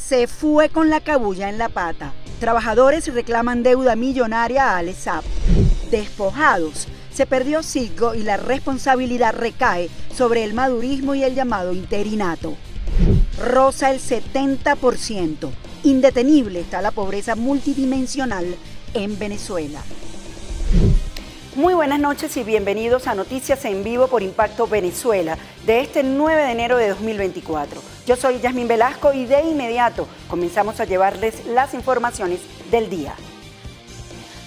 Se fue con la cabulla en la pata. Trabajadores reclaman deuda millonaria a Alesap. Despojados. Se perdió Citgo y la responsabilidad recae sobre el madurismo y el llamado interinato. Roza el 70%. Indetenible está la pobreza multidimensional en Venezuela. Muy buenas noches y bienvenidos a Noticias en Vivo por Impacto Venezuela de este 9 de enero de 2024. Yo soy Yasmín Velasco y de inmediato comenzamos a llevarles las informaciones del día.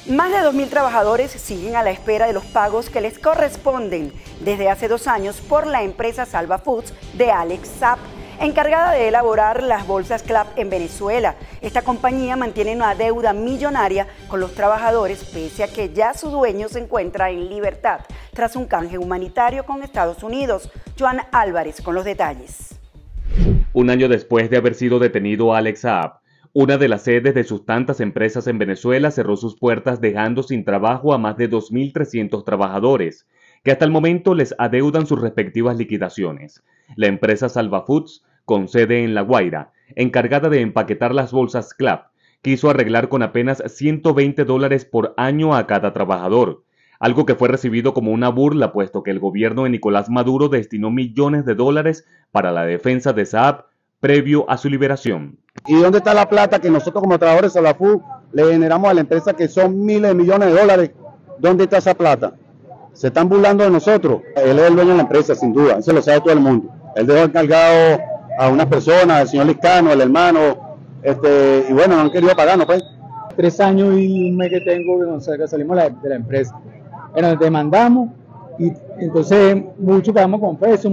Más de 2.000 trabajadores siguen a la espera de los pagos que les corresponden desde hace 2 años por la empresa Salva Foods de Alex Saab, encargada de elaborar las bolsas CLAP en Venezuela. Esta compañía mantiene una deuda millonaria con los trabajadores, pese a que ya su dueño se encuentra en libertad tras un canje humanitario con Estados Unidos. Joan Álvarez con los detalles. Un año después de haber sido detenido Alex Saab, una de las sedes de sus tantas empresas en Venezuela cerró sus puertas dejando sin trabajo a más de 2.300 trabajadores, que hasta el momento les adeudan sus respectivas liquidaciones. La empresa Salva Foods, con sede en La Guaira, encargada de empaquetar las bolsas CLAP, quiso arreglar con apenas $120 por año a cada trabajador, algo que fue recibido como una burla puesto que el gobierno de Nicolás Maduro destinó millones de dólares para la defensa de Saab previo a su liberación. ¿Y dónde está la plata que nosotros como trabajadores de Salva Foods le generamos a la empresa, que son miles de millones de dólares? ¿Dónde está esa plata? Se están burlando de nosotros. Él es el dueño de la empresa, sin duda, eso lo sabe todo el mundo. Él dejó encargado a unas personas, al señor Liscano, el hermano, y bueno, no han querido pagarnos, pues. 3 años y un mes que tengo que salimos de la empresa. Bueno, demandamos y entonces muchos pagamos con peso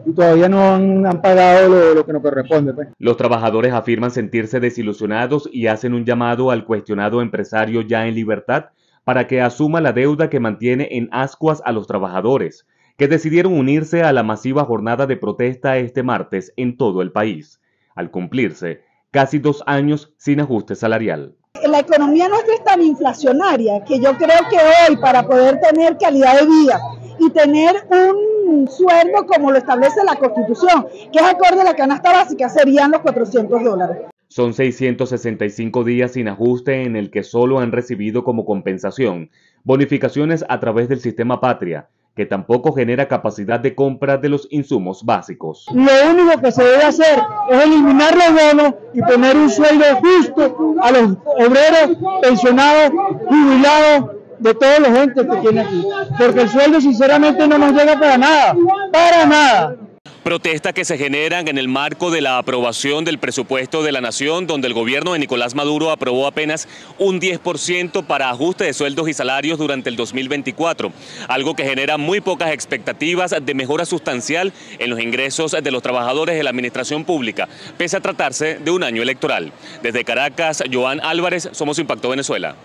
y todavía no han pagado lo que nos corresponde, pues. Los trabajadores afirman sentirse desilusionados y hacen un llamado al cuestionado empresario ya en libertad para que asuma la deuda que mantiene en ascuas a los trabajadores, que decidieron unirse a la masiva jornada de protesta este martes en todo el país, al cumplirse casi 2 años sin ajuste salarial. La economía nuestra es tan inflacionaria que yo creo que hoy, para poder tener calidad de vida y tener un sueldo como lo establece la Constitución, que es acorde a la canasta básica, serían los $400. Son 665 días sin ajuste en el que solo han recibido como compensación bonificaciones a través del sistema Patria, que tampoco genera capacidad de compra de los insumos básicos. Lo único que se debe hacer es eliminar los bonos y poner un sueldo justo a los obreros, pensionados, jubilados, de todos los entes que tiene aquí, porque el sueldo sinceramente no nos llega para nada, para nada. Protestas que se generan en el marco de la aprobación del presupuesto de la Nación, donde el gobierno de Nicolás Maduro aprobó apenas un 10% para ajuste de sueldos y salarios durante el 2024, algo que genera muy pocas expectativas de mejora sustancial en los ingresos de los trabajadores de la administración pública, pese a tratarse de un año electoral. Desde Caracas, Joan Álvarez, Somos Impacto Venezuela.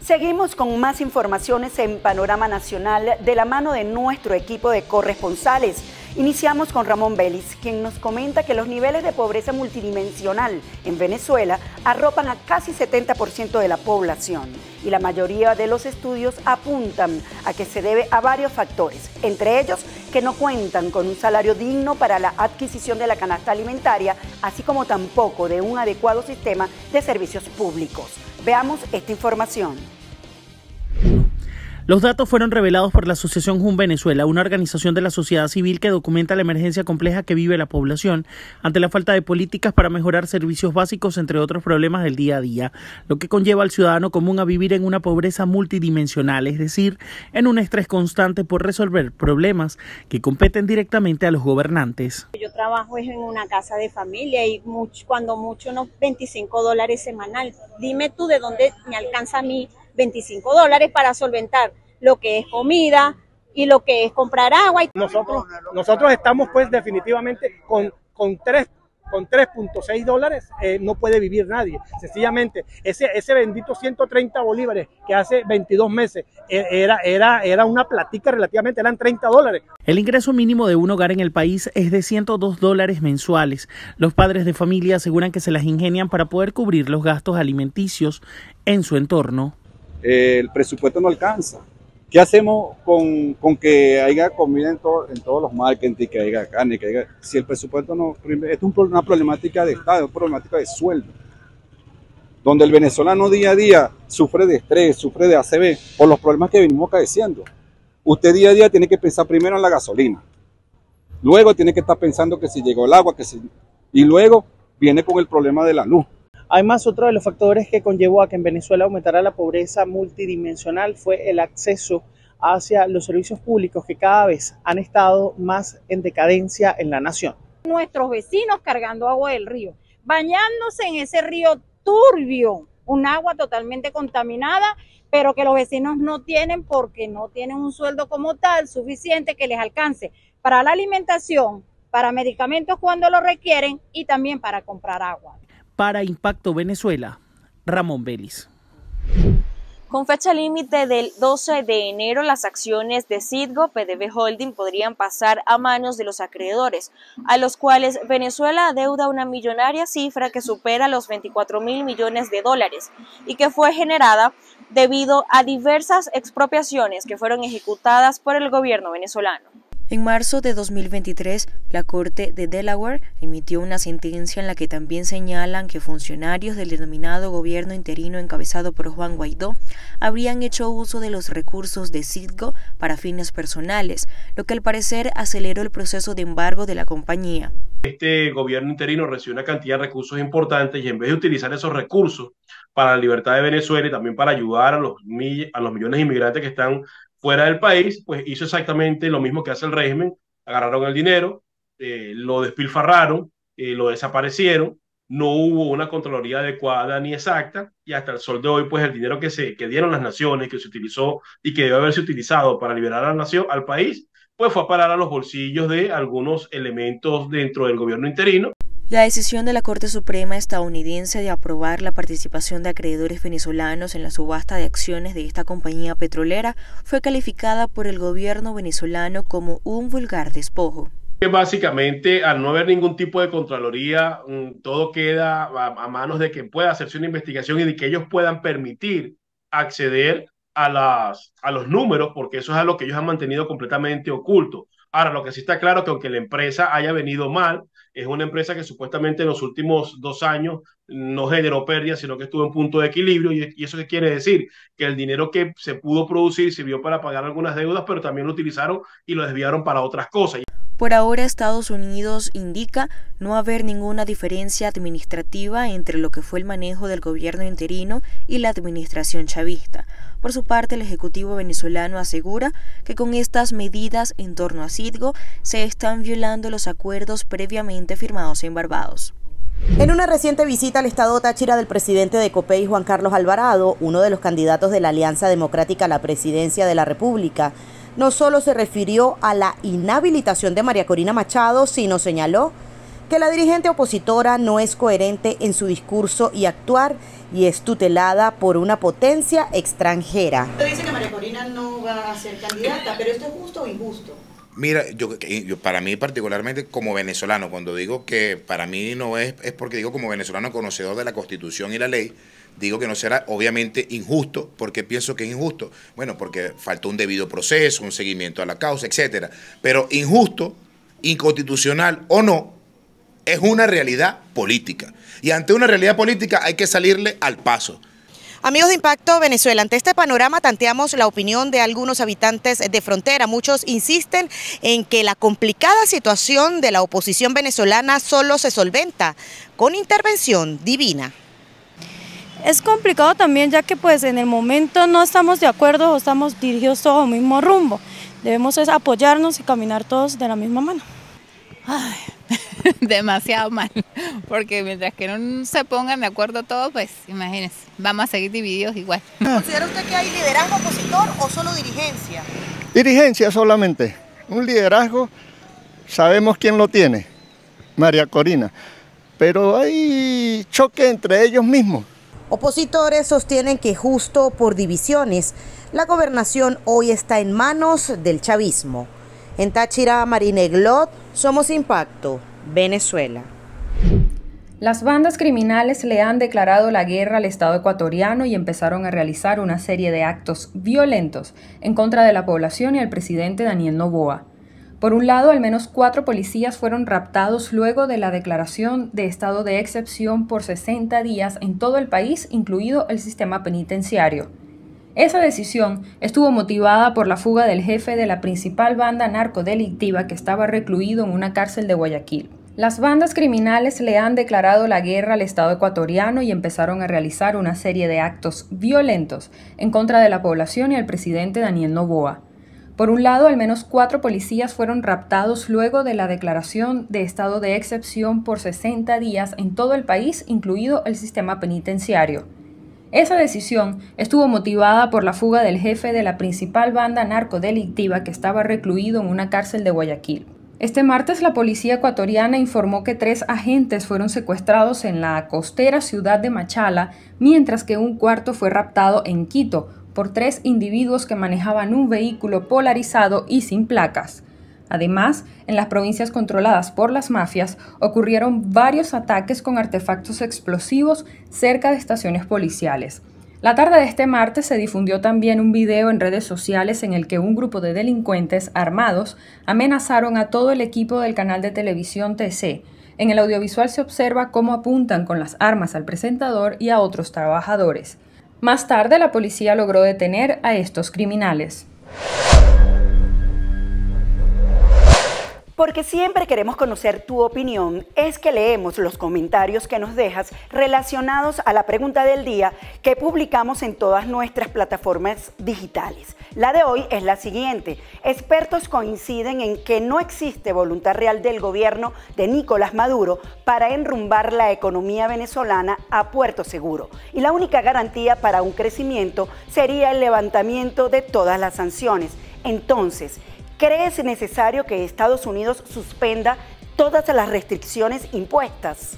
Seguimos con más informaciones en Panorama Nacional de la mano de nuestro equipo de corresponsales. Iniciamos con Ramón Vélez, quien nos comenta que los niveles de pobreza multidimensional en Venezuela arropan a casi 70% de la población y la mayoría de los estudios apuntan a que se debe a varios factores, entre ellos que no cuentan con un salario digno para la adquisición de la canasta alimentaria, así como tampoco de un adecuado sistema de servicios públicos. Veamos esta información. Los datos fueron revelados por la Asociación JUN Venezuela, una organización de la sociedad civil que documenta la emergencia compleja que vive la población ante la falta de políticas para mejorar servicios básicos, entre otros problemas del día a día, lo que conlleva al ciudadano común a vivir en una pobreza multidimensional, es decir, en un estrés constante por resolver problemas que competen directamente a los gobernantes. Yo trabajo en una casa de familia y cuando mucho unos $25 semanal. Dime tú de dónde me alcanza a mí $25 para solventar lo que es comida y lo que es comprar agua. Nosotros estamos pues definitivamente con 3.6 dólares no puede vivir nadie. Sencillamente, ese bendito 130 bolívares que hace 22 meses era una platica relativamente, eran $30. El ingreso mínimo de un hogar en el país es de $102 mensuales. Los padres de familia aseguran que se las ingenian para poder cubrir los gastos alimenticios en su entorno. El presupuesto no alcanza. ¿Qué hacemos con que haya comida en todos los markets, que haya carne, si el presupuesto no... Es una problemática de Estado, una problemática de sueldo, donde el venezolano día a día sufre de estrés, sufre de ACV, por los problemas que venimos padeciendo. Usted día a día tiene que pensar primero en la gasolina, luego tiene que estar pensando que si llegó el agua, y luego viene con el problema de la luz. Además, otro de los factores que conllevó a que en Venezuela aumentara la pobreza multidimensional fue el acceso hacia los servicios públicos que cada vez han estado más en decadencia en la nación. Nuestros vecinos cargando agua del río, bañándose en ese río turbio, un agua totalmente contaminada, pero que los vecinos no tienen porque no tienen un sueldo como tal suficiente que les alcance para la alimentación, para medicamentos cuando lo requieren y también para comprar agua. Para Impacto Venezuela, Ramón Vélez. Con fecha límite del 12 de enero, las acciones de Citgo PDV Holding podrían pasar a manos de los acreedores, a los cuales Venezuela adeuda una millonaria cifra que supera los 24.000 millones de dólares y que fue generada debido a diversas expropiaciones que fueron ejecutadas por el gobierno venezolano. En marzo de 2023, la Corte de Delaware emitió una sentencia en la que también señalan que funcionarios del denominado gobierno interino encabezado por Juan Guaidó habrían hecho uso de los recursos de Citgo para fines personales, lo que al parecer aceleró el proceso de embargo de la compañía. Este gobierno interino recibe una cantidad de recursos importantes y en vez de utilizar esos recursos para la libertad de Venezuela y también para ayudar a los millones de inmigrantes que están fuera del país, pues hizo exactamente lo mismo que hace el régimen. Agarraron el dinero, lo despilfarraron, lo desaparecieron, no hubo una contraloría adecuada ni exacta, y hasta el sol de hoy, pues el dinero que dieron las naciones, que se utilizó y que debe haberse utilizado para liberar a la nación, al país, pues fue a parar a los bolsillos de algunos elementos dentro del gobierno interino. La decisión de la Corte Suprema estadounidense de aprobar la participación de acreedores venezolanos en la subasta de acciones de esta compañía petrolera fue calificada por el gobierno venezolano como un vulgar despojo. Básicamente, al no haber ningún tipo de contraloría, todo queda a manos de quien pueda hacerse una investigación y de que ellos puedan permitir acceder a los números, porque eso es algo que ellos han mantenido completamente oculto. Ahora, lo que sí está claro es que aunque la empresa haya venido mal, es una empresa que supuestamente en los últimos 2 años no generó pérdidas, sino que estuvo en punto de equilibrio. ¿Y eso qué quiere decir? Que el dinero que se pudo producir sirvió para pagar algunas deudas, pero también lo utilizaron y lo desviaron para otras cosas. Por ahora, Estados Unidos indica no haber ninguna diferencia administrativa entre lo que fue el manejo del gobierno interino y la administración chavista. Por su parte, el Ejecutivo venezolano asegura que con estas medidas en torno a Citgo se están violando los acuerdos previamente firmados en Barbados. En una reciente visita al estado Táchira del presidente de COPEI, Juan Carlos Alvarado, uno de los candidatos de la Alianza Democrática a la presidencia de la República, no solo se refirió a la inhabilitación de María Corina Machado, sino señaló que la dirigente opositora no es coherente en su discurso y actuar y es tutelada por una potencia extranjera. Usted dice que María Corina no va a ser candidata, pero ¿esto es justo o injusto? Mira, yo para mí particularmente como venezolano, cuando digo que para mí no es porque digo como venezolano conocedor de la Constitución y la ley, digo que no será obviamente injusto. ¿Por qué pienso que es injusto? Bueno, porque faltó un debido proceso, un seguimiento a la causa, etcétera. Pero injusto, inconstitucional o no, es una realidad política. Y ante una realidad política hay que salirle al paso. Amigos de Impacto Venezuela, ante este panorama tanteamos la opinión de algunos habitantes de frontera. Muchos insisten en que la complicada situación de la oposición venezolana solo se solventa con intervención divina. Es complicado también, ya que pues en el momento no estamos de acuerdo o estamos dirigidos todos al mismo rumbo. Debemos apoyarnos y caminar todos de la misma mano. Ay, demasiado mal, porque mientras que no se pongan de acuerdo todos, pues imagínense, vamos a seguir divididos igual. ¿Considera usted que hay liderazgo opositor o solo dirigencia? Dirigencia solamente, un liderazgo, sabemos quién lo tiene, María Corina, pero hay choque entre ellos mismos. Opositores sostienen que justo por divisiones, la gobernación hoy está en manos del chavismo. En Táchira, Marineglot, Somos Impacto, Venezuela. Las bandas criminales le han declarado la guerra al Estado ecuatoriano y empezaron a realizar una serie de actos violentos en contra de la población y el presidente Daniel Noboa. Por un lado, al menos 4 policías fueron raptados luego de la declaración de estado de excepción por 60 días en todo el país, incluido el sistema penitenciario. Esa decisión estuvo motivada por la fuga del jefe de la principal banda narcodelictiva que estaba recluido en una cárcel de Guayaquil. Las bandas criminales le han declarado la guerra al Estado ecuatoriano y empezaron a realizar una serie de actos violentos en contra de la población y el presidente Daniel Noboa. Por un lado, al menos 4 policías fueron raptados luego de la declaración de estado de excepción por 60 días en todo el país, incluido el sistema penitenciario. Esa decisión estuvo motivada por la fuga del jefe de la principal banda narcodelictiva que estaba recluido en una cárcel de Guayaquil. Este martes, la policía ecuatoriana informó que 3 agentes fueron secuestrados en la costera ciudad de Machala, mientras que un cuarto fue raptado en Quito por 3 individuos que manejaban un vehículo polarizado y sin placas. Además, en las provincias controladas por las mafias, ocurrieron varios ataques con artefactos explosivos cerca de estaciones policiales. La tarde de este martes se difundió también un video en redes sociales en el que un grupo de delincuentes armados amenazaron a todo el equipo del canal de televisión TC. En el audiovisual se observa cómo apuntan con las armas al presentador y a otros trabajadores. Más tarde, la policía logró detener a estos criminales. Porque siempre queremos conocer tu opinión, es que leemos los comentarios que nos dejas relacionados a la pregunta del día que publicamos en todas nuestras plataformas digitales. La de hoy es la siguiente. Expertos coinciden en que no existe voluntad real del gobierno de Nicolás Maduro para enrumbar la economía venezolana a puerto seguro. Y la única garantía para un crecimiento sería el levantamiento de todas las sanciones. Entonces, ¿crees necesario que Estados Unidos suspenda todas las restricciones impuestas?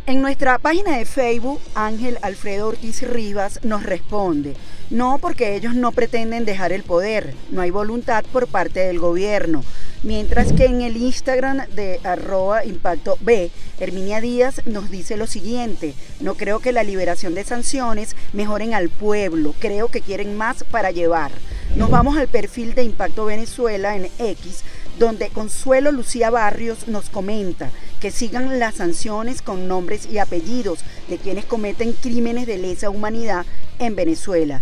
En nuestra página de Facebook, Ángel Alfredo Ortiz Rivas nos responde: no, porque ellos no pretenden dejar el poder, no hay voluntad por parte del gobierno. Mientras que en el Instagram de @ImpactoB, Herminia Díaz nos dice lo siguiente: no creo que la liberación de sanciones mejoren al pueblo, creo que quieren más para llevar. Nos vamos al perfil de Impacto Venezuela en X, donde Consuelo Lucía Barrios nos comenta que sigan las sanciones con nombres y apellidos de quienes cometen crímenes de lesa humanidad en Venezuela.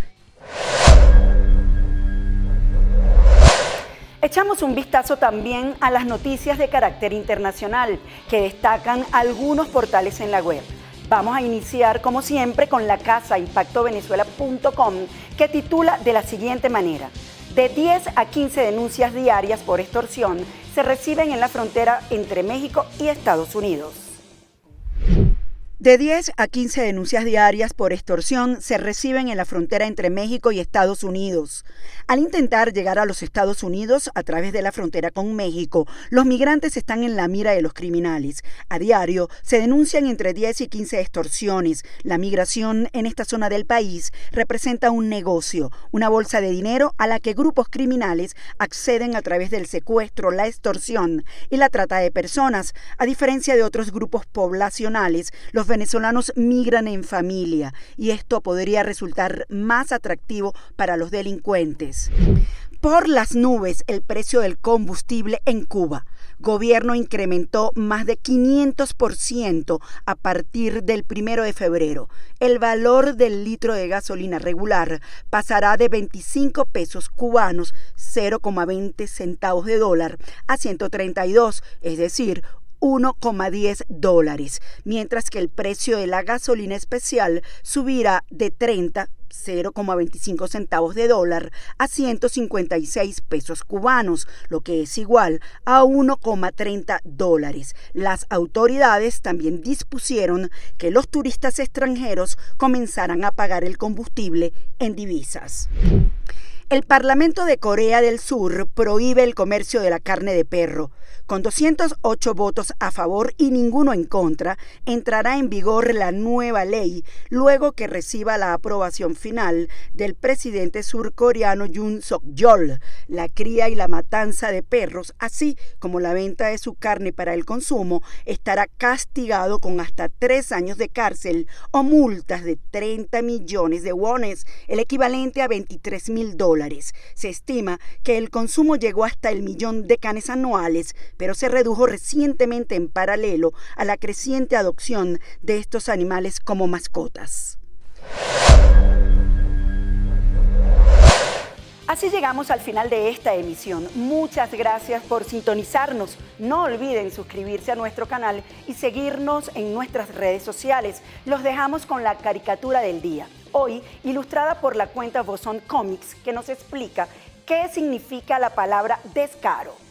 Echamos un vistazo también a las noticias de carácter internacional que destacan algunos portales en la web. Vamos a iniciar, como siempre, con la casa impactovenezuela.com, que titula de la siguiente manera: de 10 a 15 denuncias diarias por extorsión se reciben en la frontera entre México y Estados Unidos. De 10 a 15 denuncias diarias por extorsión se reciben en la frontera entre México y Estados Unidos. Al intentar llegar a los Estados Unidos a través de la frontera con México, los migrantes están en la mira de los criminales. A diario se denuncian entre 10 y 15 extorsiones. La migración en esta zona del país representa un negocio, una bolsa de dinero a la que grupos criminales acceden a través del secuestro, la extorsión y la trata de personas. A diferencia de otros grupos poblacionales, los venezolanos migran en familia y esto podría resultar más atractivo para los delincuentes. Por las nubes el precio del combustible en Cuba. Gobierno incrementó más de 500% a partir del 1 de febrero. El valor del litro de gasolina regular pasará de 25 pesos cubanos, 0,20 centavos de dólar, a 132, es decir, $1,10, mientras que el precio de la gasolina especial subirá de 30, 0,25 centavos de dólar, a 156 pesos cubanos, lo que es igual a $1,30. Las autoridades también dispusieron que los turistas extranjeros comenzaran a pagar el combustible en divisas. El Parlamento de Corea del Sur prohíbe el comercio de la carne de perro. Con 208 votos a favor y ninguno en contra, entrará en vigor la nueva ley luego que reciba la aprobación final del presidente surcoreano Yoon Suk-yeol. La cría y la matanza de perros, así como la venta de su carne para el consumo, estará castigado con hasta 3 años de cárcel o multas de 30 millones de wones, el equivalente a $23.000. Se estima que el consumo llegó hasta el 1.000.000 de canes anuales, pero se redujo recientemente en paralelo a la creciente adopción de estos animales como mascotas. Así llegamos al final de esta emisión. Muchas gracias por sintonizarnos. No olviden suscribirse a nuestro canal y seguirnos en nuestras redes sociales. Los dejamos con la caricatura del día, hoy ilustrada por la cuenta Bosón Comics, que nos explica qué significa la palabra descaro.